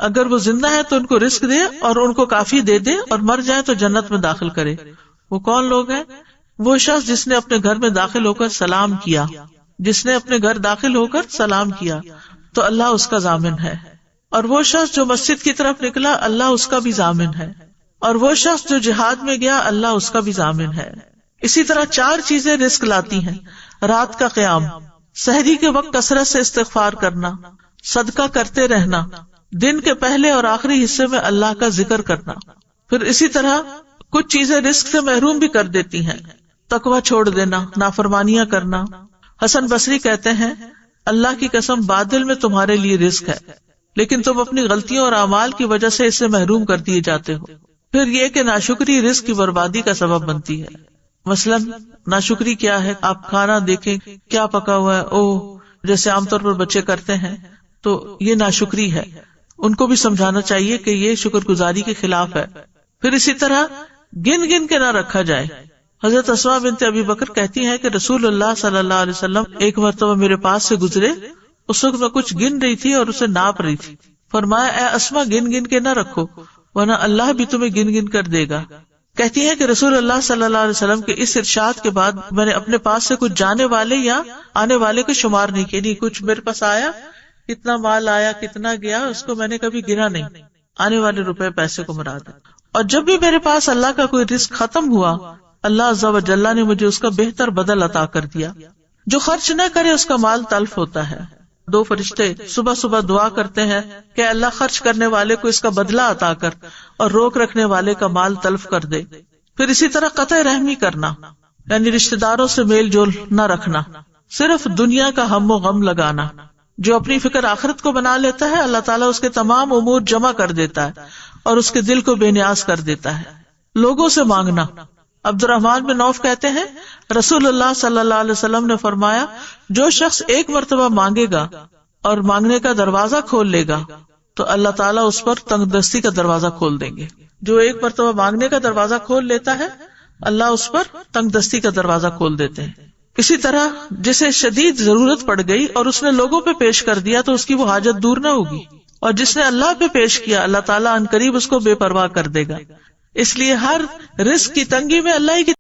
اگر وہ زندہ ہے تو ان کو رزق دے اور ان کو کافی دے دے، اور مر جائے تو جنت میں داخل کرے. وہ کون لوگ ہیں؟ وہ شخص جس نے اپنے گھر میں داخل ہو کر سلام کیا، جس نے اپنے گھر داخل ہو کر سلام کیا تو اللہ اس کا ضامن ہے. اور وہ شخص جو مسجد کی طرف نکلا، اللہ اس کا بھی ضامن ہے. اور وہ شخص جو جہاد میں گیا، اللہ اس کا بھی ضامن ہے. اسی طرح 4 چیزیں رزق لاتی ہیں: رات کا قیام، سحری کے وقت کثرت سے استغفار کرنا، صدقہ کرتے رہنا، دن کے پہلے اور آخری حصے میں اللہ کا ذکر کرنا. پھر اسی طرح کچھ چیزیں رزق سے محروم بھی کر دیتی ہیں: تقویٰ چھوڑ دینا، نافرمانیاں کرنا. حسن بصری کہتے ہیں، اللہ کی قسم باطل میں تمہارے لیے رزق ہے، لیکن تم اپنی غلطیوں اور اعمال کی وجہ سے اس سے محروم کر دیے جاتے ہو. پھر یہ کہ ناشکری رزق کی بربادی کا سبب بنتی ہے. مثلاً ناشکری کیا ہے؟ آپ کھانا دیکھیں کیا پکا ہوا ہے، جیسے عام طور پر بچے کرتے ہیں، تو یہ ناشکری ہے. ان کو بھی سمجھانا چاہیے کہ یہ شکر گزاری کے خلاف ہے. پھر اسی طرح گن گن کے نہ رکھا جائے. حضرت اسماء بنت ابی بکر کہتی ہیں کہ رسول اللہ صلی اللہ علیہ وسلم ایک مرتبہ میرے پاس سے گزرے. اس وقت میں کچھ گن رہی تھی اور اسے ناپ رہی تھی. فرمایا، اے اسماء، گن گن کے نہ رکھو ورنہ اللہ بھی تمہیں گن گن کر دے گا. کہتی ہیں کہ رسول اللہ صلی اللہ علیہ وسلم کے اس ارشاد کے بعد میں نے اپنے پاس سے کچھ جانے والے یا آنے والے کو شمار نہیں کیا. نہیں، کچھ میرے پاس آیا، کتنا مال آیا، کتنا گیا، اس کو میں نے کبھی گنا نہیں. آنے والے روپے پیسے کو مراد ہے. اور جب بھی میرے پاس اللہ کا کوئی رزق ختم ہوا، اللہ عز و جل نے مجھے اس کا بہتر بدل عطا کر دیا. جو خرچ نہ کرے اس کا مال تلف ہوتا ہے. 2 فرشتے صبح صبح دعا کرتے ہیں کہ اللہ خرچ کرنے والے کو اس کا بدلہ عطا کر اور روک رکھنے والے کا مال تلف کر دے. پھر اسی طرح قطع رحمی کرنا، یعنی رشتہ داروں سے میل جول نہ رکھنا، صرف دنیا کا ہم و غم لگانا. جو اپنی فکر آخرت کو بنا لیتا ہے، اللہ تعالیٰ اس کے تمام امور جمع کر دیتا ہے اور اس کے دل کو بے نیاز کر دیتا ہے. لوگوں سے مانگنا. عبد الرحمن بن عوف کہتے ہیں، رسول اللہ صلی اللہ علیہ وسلم نے فرمایا، جو شخص ایک مرتبہ مانگے گا اور مانگنے کا دروازہ کھول لے گا تو اللہ تعالیٰ اس پر تنگ دستی کا دروازہ کھول دیں گے. جو ایک مرتبہ مانگنے کا دروازہ کھول لیتا ہے، اللہ اس پر تنگ دستی کا دروازہ کھول دیتے ہیں. اسی طرح جسے شدید ضرورت پڑ گئی اور اس نے لوگوں پہ پیش کر دیا تو اس کی وہ حاجت دور نہ ہوگی، اور جس نے اللہ پہ پیش کیا، اللہ تعالیٰ عنقریب اس کو بے پرواہ کر دے گا. اس لیے ہر رزق کی تنگی میں اللہ ہی کی